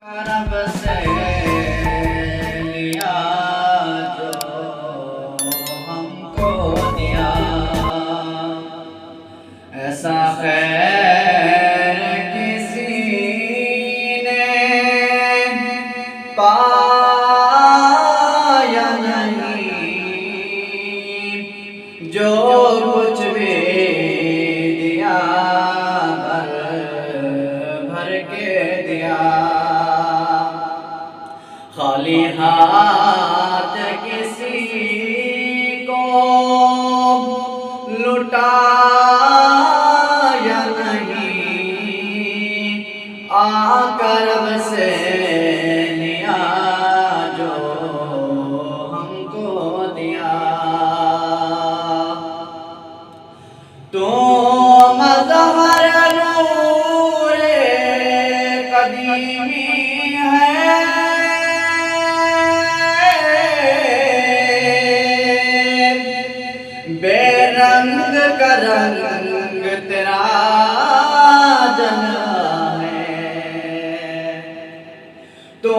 रब से लिया जो हमको दिया, ऐसा खैर किसी ने पाया नहीं। जो कुछ भी दिया भर भर के दिया, खाली हाथ किसी को लुटाया नहीं। आकर रब से लिया जो हमको दिया। तो मज़हर नूरे कदीमी है, बेरंग का रंग तेरा जना है। तो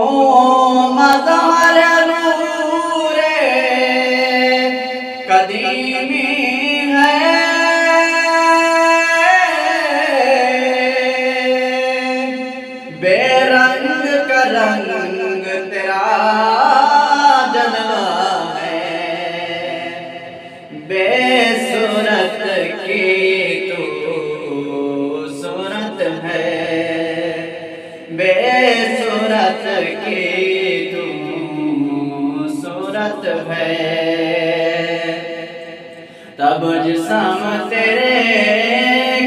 मज़हर नूरे कदीमी है, बेरंग का रंग तेरा जना है। बेसूरत की तू सूरत है, बेसूरत की तू सूरत है। तब जिस्म तेरे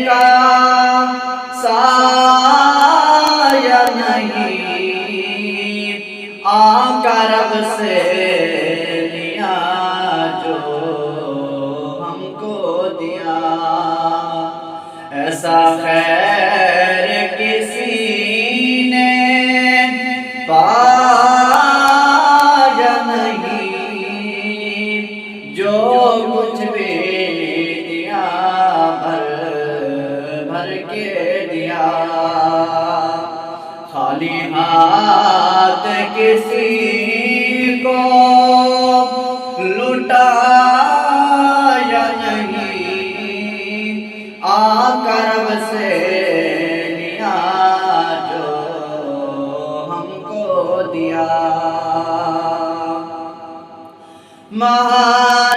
का साया नहीं। आकर रब से लिया जो हमको दिया, ऐसा खैर किसी ने पाया नहीं। जो कुछ भी दिया भर भर के दिया, खाली हाथ किसी को लुटाया नहीं। आकर रब से